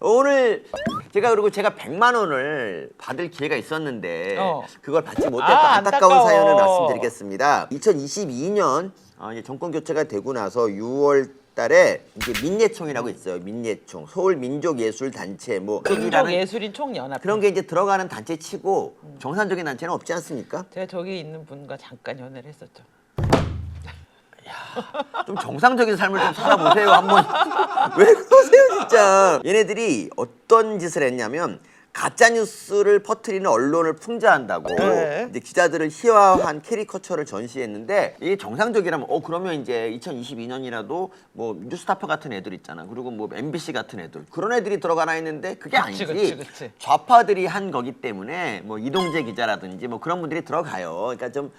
오늘 제가 100만 원을 받을 기회가 있었는데 그걸 받지 못했던 안타까운 안타까워. 사연을 말씀드리겠습니다. 2022년 이제 정권 교체가 되고 나서 6월 달에 이제 민예총이라고 있어요. 민예총, 서울 민족예술단체 뭐 민족예술인 총연합. 그런 게 이제 들어가는 단체 치고 정상적인 단체는 없지 않습니까? 제가 저기 있는 분과 잠깐 연애를 했었죠. 좀 정상적인 삶을 좀 살아보세요 한번. 왜 그러세요 진짜. 얘네들이 어떤 짓을 했냐면 가짜 뉴스를 퍼뜨리는 언론을 풍자한다고 이제 기자들을 희화화한 캐리커처를 전시했는데 이게 정상적이라면 그러면 이제 2022년이라도 뭐 뉴스타파 같은 애들 있잖아. 그리고 뭐 MBC 같은 애들 그런 애들이 들어가나 했는데 그게 아니지. 그치. 좌파들이 한 거기 때문에 뭐 이동재 기자라든지 뭐 그런 분들이 들어가요. 그러니까 좀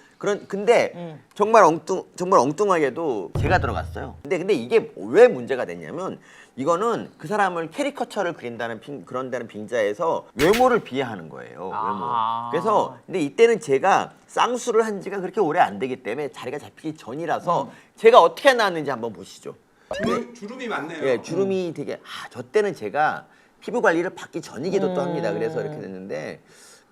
근데 정말 엉뚱하게도 제가 들어갔어요. 근데 이게 왜 문제가 됐냐면 이거는 그 사람을 캐리커처를 그런다는 빙자에서 외모를 비하하는 거예요. 외모. 그래서 근데 이때는 제가 쌍수를 한 지가 그렇게 오래 안 되기 때문에 자리가 잡히기 전이라서 제가 어떻게 나왔는지 한번 보시죠. 주름이 많네요. 예, 주름이 되게 저 때는 제가 피부 관리를 받기 전이기도 또 합니다. 그래서 이렇게 됐는데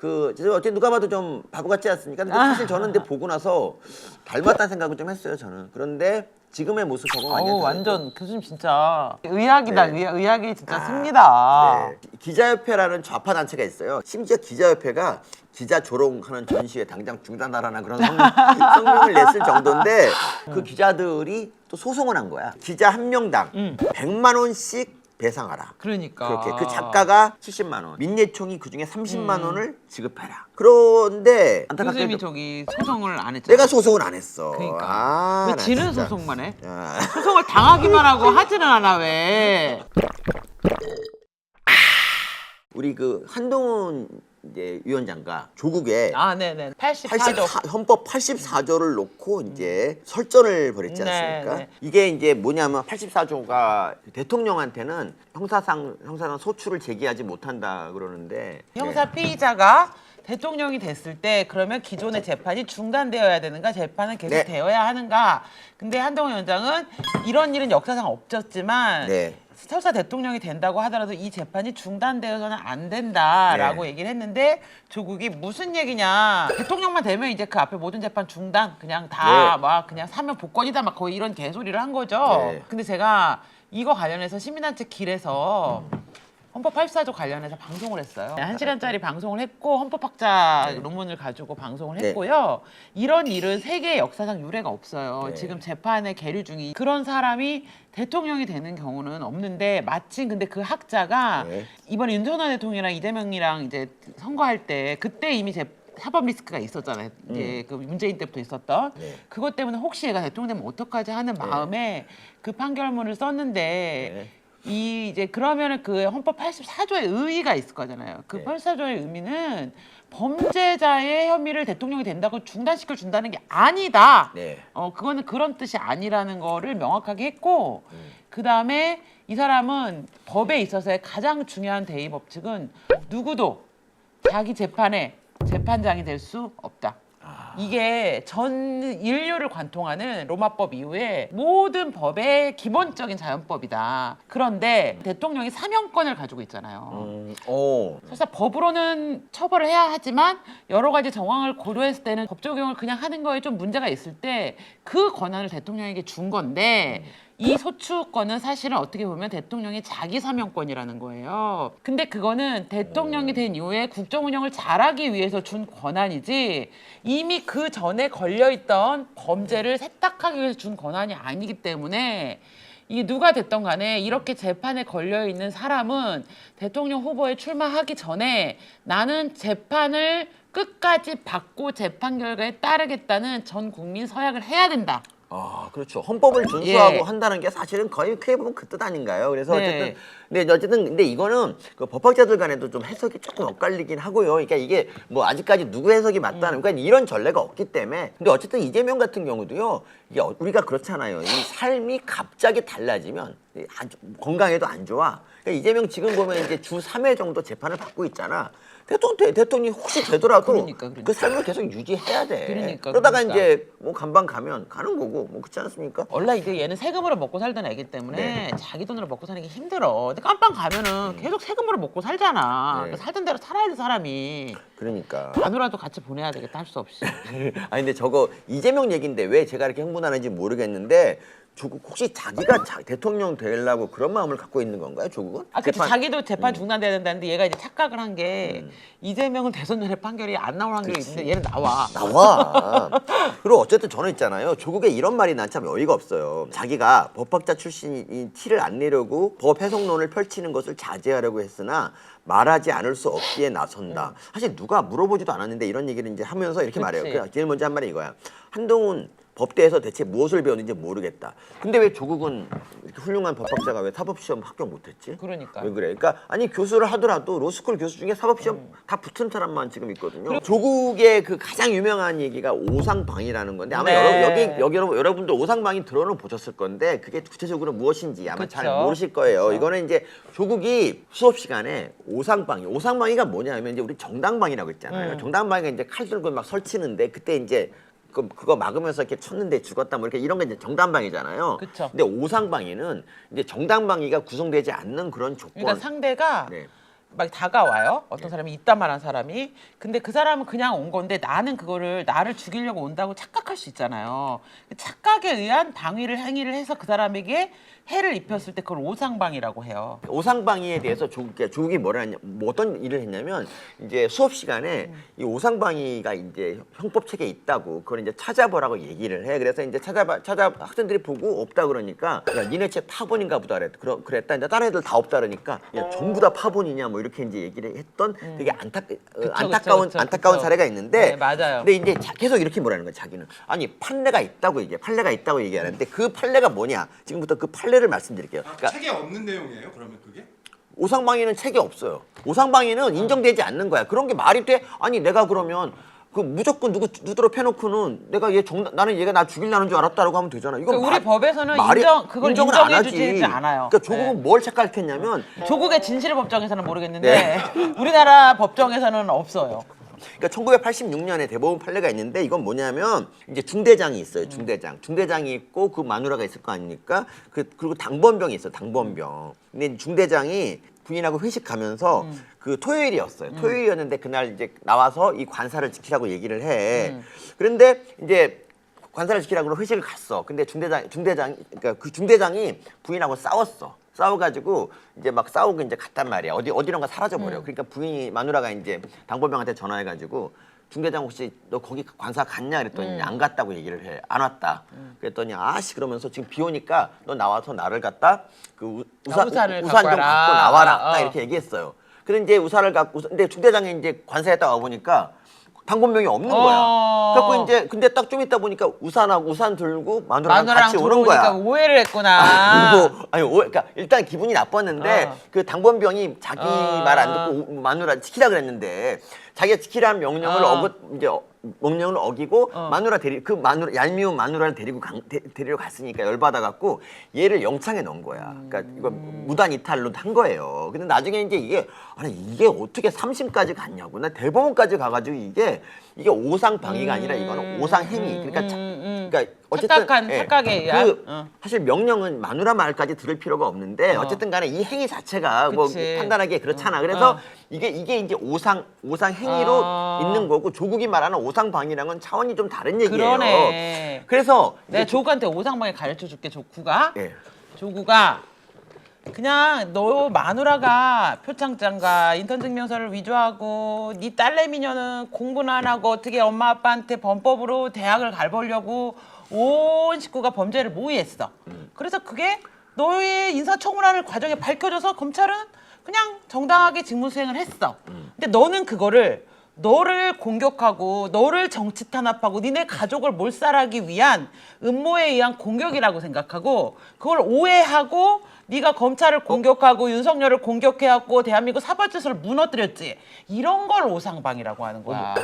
어쨌든 누가 봐도 좀 바보 같지 않습니까? 근데 사실 저는 근데 보고 나서 닮았다는 생각을 좀 했어요, 저는. 그런데 지금의 모습하고 완전 교수님 진짜 의학이다. 네. 의학이 진짜 씁니다. 네. 기자협회라는 좌파 단체가 있어요. 심지어 기자협회가 기자 조롱하는 전시회 당장 중단하라는 그런 성명을 냈을 정도인데 그 기자들이 또 소송을 한 거야. 기자 한 명당 100만 원씩 배상하라. 그러니까. 그렇게 그 작가가 70만 원, 민예총이 그중에 30만 원을 지급해라. 그런데 교수님이 저기 소송을 안 했잖아. 내가 소송을 안 했어. 그러니까. 왜 나 지는 진짜. 소송만 해? 아. 소송을 당하기만 하고 하지는 않아 왜? 우리 그 한동훈 이제 위원장과 조국에 네네. 84조. 헌법 84조를 놓고 이제 설전을 벌였지 않습니까? 네. 이게 이제 뭐냐면 84조가 대통령한테는 형사상 소추를 제기하지 못한다 그러는데 형사 피의자가 대통령이 됐을 때 그러면 기존의 재판이 중단되어야 되는가 재판은 계속 네. 되어야 하는가. 근데 한동훈 위원장은 이런 일은 역사상 없었지만 설사 대통령이 된다고 하더라도 이 재판이 중단되어서는 안 된다라고 얘기를 했는데 조국이 무슨 얘기냐. 대통령만 되면 이제 그 앞에 모든 재판 중단 그냥 다 막 그냥 사면 복권이다 막 거의 이런 개소리를 한 거죠. 근데 제가 이거 관련해서 시민단체 길에서 헌법 84조 관련해서 방송을 했어요. 1시간짜리 방송을 했고 헌법학자 논문을 가지고 방송을 했고요. 이런 일은 세계 역사상 유례가 없어요. 지금 재판에 계류 중이 그런 사람이 대통령이 되는 경우는 없는데 마침 근데 그 학자가 이번에 윤석열 대통령이랑 이재명이랑 이제 선거할 때 그때 이미 사법 리스크가 있었잖아요. 이제 그 문재인 때부터 있었던 그것 때문에 혹시 얘가 대통령 되면 어떡하지 하는 마음에 그 판결문을 썼는데 이제 그러면은 그 헌법 84조의 의의가 있을 거잖아요. 그 84조의 의미는 범죄자의 혐의를 대통령이 된다고 중단시켜 준다는 게 아니다. 그거는 그런 뜻이 아니라는 거를 명확하게 했고 그 다음에 이 사람은 법에 있어서의 가장 중요한 대의 법칙은 누구도 자기 재판에 재판장이 될 수 없다. 이게 전 인류를 관통하는 로마법 이후에 모든 법의 기본적인 자연법이다. 그런데 대통령이 사명권을 가지고 있잖아요. 설사 법으로는 처벌을 해야 하지만 여러 가지 정황을 고려했을 때는 법 적용을 그냥 하는 거에 좀 문제가 있을 때 그 권한을 대통령에게 준 건데 이 소추권은 사실은 어떻게 보면 대통령의 자기 사명권이라는 거예요. 근데 그거는 대통령이 된 이후에 국정 운영을 잘하기 위해서 준 권한이지 이미 그 전에 걸려있던 범죄를 세탁하기 위해서 준 권한이 아니기 때문에 이게 누가 됐던 간에 이렇게 재판에 걸려있는 사람은 대통령 후보에 출마하기 전에 나는 재판을 끝까지 받고 재판 결과에 따르겠다는 전 국민 서약을 해야 된다. 그렇죠. 헌법을 준수하고 한다는 게 사실은 거의 크게 보면 그 뜻 아닌가요? 그래서 근데 이거는 그 법학자들 간에도 좀 해석이 조금 엇갈리긴 하고요. 그러니까 이게 뭐 아직까지 누구 해석이 맞다는 그러니까 이런 전례가 없기 때문에. 근데 어쨌든 이재명 같은 경우도요. 이게 우리가 그렇잖아요. 이 삶이 갑자기 달라지면 건강에도 안 좋아. 그러니까 이재명 지금 보면 이제 주 3회 정도 재판을 받고 있잖아. 대통령이 혹시 되더라도 그 삶을 계속 유지해야 돼. 그러다가 이제 뭐 간방 가면 가는 거고 뭐 그렇지 않습니까? 원래 이게 얘는 세금으로 먹고 살던 애기 때문에 자기 돈으로 먹고 사는 게 힘들어. 근데 깜빵 가면은 계속 세금으로 먹고 살잖아. 네. 그러니까 살던 대로 살아야 돼 사람이. 그러니까. 마누라도 같이 보내야 되겠다 할 수 없이. 아니 근데 저거 이재명 얘기인데 왜 제가 이렇게 흥분하는지 모르겠는데 조국 혹시 자기가 대통령 되려고 그런 마음을 갖고 있는 건가요, 조국은? 아, 그치. 자기도 재판 중단돼야 된다는데 얘가 이제 착각을 한 게 이재명은 대선 전에 판결이 안 나올 확률이 있는데 얘는 나와. 그리고 어쨌든 저는 있잖아요. 조국의 이런 말이 난 참 어이가 없어요. 자기가 법학자 출신인 티를 안 내려고 법 해석론을 펼치는 것을 자제하려고 했으나 말하지 않을 수 없기에 나선다. 사실 누가 물어보지도 않았는데 이런 얘기를 이제 하면서 이렇게 말해요. 제일 먼저 한 말이 이거야. 한동훈 법대에서 대체 무엇을 배웠는지 모르겠다. 근데 왜 조국은 이렇게 훌륭한 법학자가 왜 사법시험 합격 못했지? 그러니까. 왜 그래? 그러니까 아니 교수를 하더라도 로스쿨 교수 중에 사법시험 다 붙은 사람만 지금 있거든요. 조국의 그 가장 유명한 얘기가 오상방이라는 건데 아마 네. 여기 여러분들 오상방이 들어는 보셨을 건데 그게 구체적으로 무엇인지 아마 잘 그쵸. 모르실 거예요. 그쵸. 이거는 이제 조국이 수업 시간에 오상방이가 뭐냐면 이제 우리 정당방이라고 있잖아요. 정당방이가 이제 칼 들고 막 설치는데 그때 이제 그거 막으면서 이렇게 쳤는데 죽었다 뭐 이렇게 이런 게 이제 정당방이잖아요. 그쵸. 근데 오상방위는 이제 정당방위가 구성되지 않는 그런 조건. 그러니까 상대가 네. 막 다가와요. 어떤 사람이 이딴 말한 사람이. 근데 그 사람은 그냥 온 건데 나는 그거를 나를 죽이려고 온다고 착각할 수 있잖아요. 그 착각에 의한 행위를 해서 그 사람에게 해를 입혔을 때 그걸 오상방이라고 해요. 오상방위에 대해서 조국이 뭐 어떤 일을 했냐면 이제 수업 시간에 이 오상방위가 이제 형법 책에 있다고 그걸 이제 찾아보라고 얘기를 해. 그래서 이제 학생들이 보고 없다 그러니까 야 니네 책 파본인가 보다 그랬다. 이제 다른 애들 다 없다 그러니까 야 전부 다 파본이냐 뭐 이렇게 이제 얘기를 했던 되게 안타까운 사례가 있는데 네, 맞아요. 근데 이제 계속 이렇게 뭐라는 거야 자기는 아니 판례가 있다고 얘기하는데 그 판례가 뭐냐 지금부터 그 판례를 말씀드릴게요. 그러니까 책에 없는 내용이에요? 그러면 그게? 오상방위는 책이 없어요. 오상방위는 인정되지 않는 거야. 그런 게 말이 돼? 아니 내가 그러면 그 무조건 누구로 패놓고는 나는 얘가 나 죽이려는 줄 알았다라고 하면 되잖아. 이건 그러니까 우리 법에서는 그걸 인정을 안 인정해주지 하지. 않아요. 그러니까 조국은 뭘 착각했냐면 조국의 진실 법정에서는 모르겠는데 우리나라 법정에서는 없어요. 그러니까 1986년에 대법원 판례가 있는데 이건 뭐냐면 이제 중대장이 있어요. 중대장이 있고 그 마누라가 있을 거 아닙니까? 그리고 당번병이 있어요. 당번병. 근데 중대장이 부인하고 회식 가면서 그 토요일이었어요. 토요일이었는데 그날 이제 나와서 이 관사를 지키라고 얘기를 해. 그런데 이제 관사를 지키라고 회식을 갔어. 근데 그러니까 그 중대장이 부인하고 싸웠어. 싸워가지고 이제 막 싸우고 이제 갔단 말이야. 어디론가 사라져 버려. 그러니까 마누라가 이제 당번병한테 전화해가지고 중대장 혹시 너 거기 관사 갔냐 그랬더니 안 갔다고 얘기를 해. 안 왔다. 그랬더니 아씨 그러면서 지금 비 오니까 너 나와서 나를 갖다 그 우산 좀 갖고 나와라. 딱 이렇게 얘기했어요. 근데 이제 근데 중대장이 이제 관사에 딱 와보니까 당번병이 없는 거야. 그래갖고 이제 근데 딱 좀 있다 보니까 우산 들고 마누라랑 같이 오는 거야. 오해를 했구나. 그러니까 일단 기분이 나빴는데 그 당번병이 자기 말 안 듣고 마누라 지키라 그랬는데 자기가 지키라는 명령을 명령을 어기고 얄미운 마누라를 데리러 갔으니까 열받아갖고 얘를 영창에 넣은 거야. 그러니까 이거 무단 이탈로 한 거예요. 근데 나중에 이제 이게 어떻게 3심까지 갔냐고. 나 대법원까지 가가지고 이게 오상방위가 아니라 이거는 오상행위. 그러니까 어쨌든 착각에 의한. 사실 명령은 마누라 말까지 들을 필요가 없는데 어쨌든 간에 이 행위 자체가 뭐 판단하기에 그렇잖아. 그래서 이게 이제 오상행위로 있는 거고 조국이 말하는 오상방위랑은 차원이 좀 다른 얘기예요. 그러네. 그래서 내가 조국한테 오상방위 가르쳐 줄게. 조국아. 예. 조국아. 그냥 너 마누라가 표창장과 인턴 증명서를 위조하고 네 딸내미녀는 공부는 안 하고 어떻게 엄마 아빠한테 범법으로 대학을 가보려고 온 식구가 범죄를 모의했어. 그래서 그게 너의 인사청문하는 과정에 밝혀져서 검찰은 그냥 정당하게 직무수행을 했어. 근데 너는 그거를 너를 공격하고 너를 정치 탄압하고 니네 가족을 몰살하기 위한 음모에 의한 공격이라고 생각하고 그걸 오해하고 네가 검찰을 공격하고 윤석열을 공격해갖고 대한민국 사법질서를 무너뜨렸지. 이런 걸 오상방이라고 하는 거야.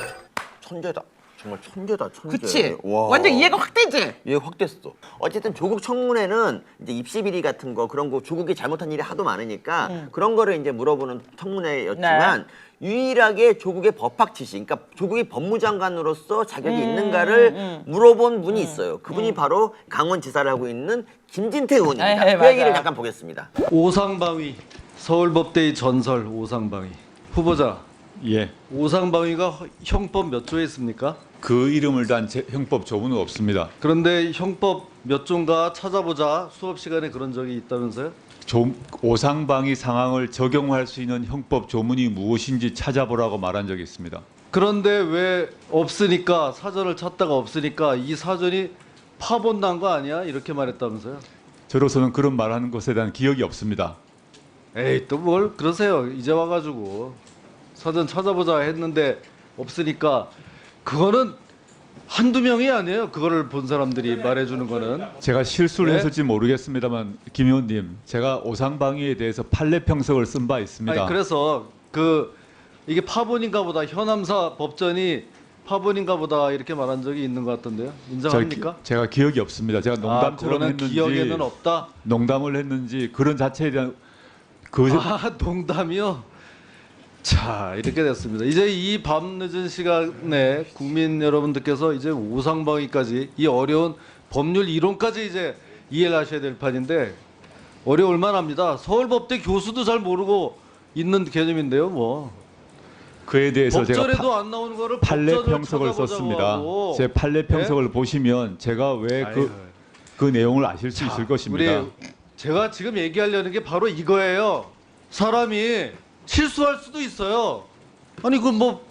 천재다. 정말 천재다. 그치? 와. 완전 이해가 확 되지? 이해가 확 됐어. 어쨌든 조국 청문회는 이제 입시 비리 같은 거 그런 거 조국이 잘못한 일이 하도 많으니까 그런 거를 이제 물어보는 청문회였지만 유일하게 조국의 법학 지식, 그러니까 조국이 법무장관으로서 자격이 있는가를 물어본 분이 있어요. 그분이 바로 강원지사를 하고 있는 김진태 의원입니다. 그 얘기를 잠깐 보겠습니다. 오상방위 서울법대의 전설 오상방위 후보자. 예, 오상방위가 형법 몇 조에 있습니까? 그 이름을 단 형법 조문은 없습니다. 그런데 형법 몇 조인가 찾아보자 수업 시간에 그런 적이 있다면서요? 오상방위 상황을 적용할 수 있는 형법 조문이 무엇인지 찾아보라고 말한 적이 있습니다. 그런데 왜 없으니까 사전을 찾다가 없으니까 이 사전이 파본난 거 아니야? 이렇게 말했다면서요? 저로서는 그런 말하는 것에 대한 기억이 없습니다. 에이 또 뭘 그러세요? 이제 와가지고 사전 찾아보자 했는데 없으니까 그거는 한두 명이 아니에요. 그거를 본 사람들이 말해주는 거는. 제가 실수를 네? 했을지 모르겠습니다만 김 의원님, 제가 오상방위에 대해서 판례 평석을 쓴 바 있습니다. 아니 그래서 이게 파본인가 보다 현암사 법전이 파본인가 보다 이렇게 말한 적이 있는 것 같던데요. 인정합니까? 제가 기억이 없습니다. 제가 농담처럼 그거는 했는지 기억에는 없다. 농담을 했는지 그런 자체에 대한 농담이요? 자 이렇게 됐습니다. 이제 이 밤늦은 시간에 국민 여러분들께서 이제 오상방위까지 이 어려운 법률 이론까지 이제 이해를 하셔야 될 판인데 어려울 만합니다. 서울법대 교수도 잘 모르고 있는 개념인데요. 뭐 그에 대해서 제가 법전에도 안 나오는 거를 판례 법전을 평석을 찾아보자고 썼습니다. 하고. 제 판례 평석을 보시면 제가 왜 그 내용을 아실 수 있을 것입니다. 제가 지금 얘기하려는 게 바로 이거예요. 사람이 실수할 수도 있어요. 아니 그 뭐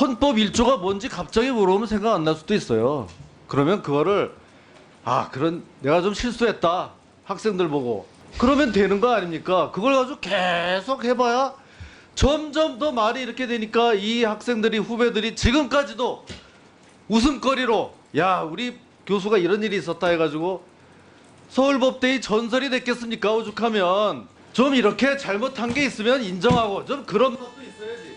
헌법 1조가 뭔지 갑자기 물어보면 생각 안 날 수도 있어요. 그러면 그거를 그런 내가 좀 실수했다. 학생들 보고. 그러면 되는 거 아닙니까? 그걸 가지고 계속 해봐야 점점 더 말이 이렇게 되니까 이 학생들이 후배들이 지금까지도 웃음거리로 야 우리 교수가 이런 일이 있었다 해가지고 서울법대의 전설이 됐겠습니까? 오죽하면 좀 이렇게 잘못한 게 있으면 인정하고 좀 그런 것도 있어야지.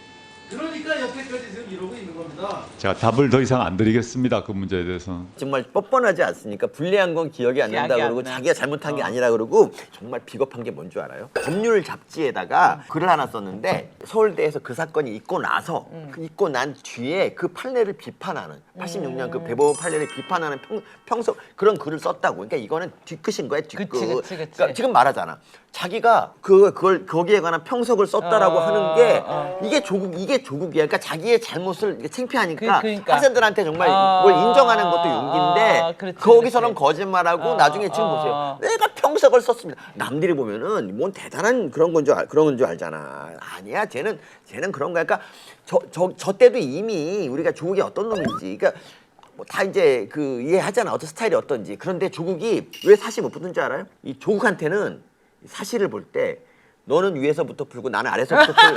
그러니까 여태까지 지금 이러고 있는 겁니다. 제가 답을 더 이상 안 드리겠습니다. 그 문제에 대해서는. 정말 뻔뻔하지 않습니까? 불리한 건 기억이 안 난다 기억이 안 그러고 나. 자기가 잘못한 게 아니라 그러고 정말 비겁한 게 뭔 줄 알아요? 법률 잡지에다가 글을 하나 썼는데 서울대에서 그 사건이 있고 나서 그 있고 난 뒤에 그 판례를 비판하는 86년 그 배법 판례를 비판하는 평소 그런 글을 썼다고. 그러니까 이거는 뒤끝인 거야, 뒤끝. 그치. 그러니까 지금 말하잖아. 자기가 그걸 거기에 관한 평석을 썼다라고 하는 게 이게 조국이야. 그러니까 자기의 잘못을 이게 창피하니까 그러니까. 학생들한테 정말 뭘 인정하는 것도 용기인데 그렇지, 거기서는 그렇지. 거짓말하고 나중에 지금 보세요. 내가 평석을 썼습니다. 남들이 보면은 뭔 대단한 그런 건 줄 알잖아. 아니야. 쟤는 그런 거야. 그러니까 저 때도 이미 우리가 조국이 어떤 놈인지 그러니까 뭐 다 이제 그 이해하잖아. 어떤 스타일이 어떤지. 그런데 조국이 왜 사실 못 붙는 줄 알아요? 이 조국한테는 사실을 볼 때 너는 위에서부터 풀고 나는 아래서부터 풀고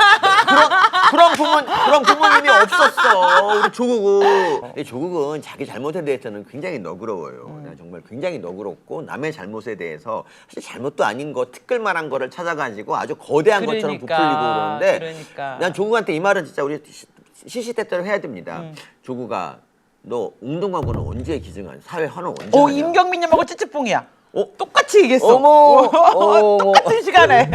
그런 부모님이 없었어 우리 조국은. 근데 조국은 자기 잘못에 대해서는 굉장히 너그러워요. 정말 굉장히 너그럽고 남의 잘못에 대해서 사실 잘못도 아닌 거 티끌만한 거를 찾아가지고 아주 거대한 것처럼 부풀리고 그러는데 그러니까. 난 조국한테 이 말은 진짜 우리 시시때때로 해야 됩니다. 조국아 너 운동하고는 언제 기증한 사회 헌은 언제 하냐? 임경민님하고 찌찌뽕이야. 어? 똑같이 얘기했어. 어머. 똑같은 시간에.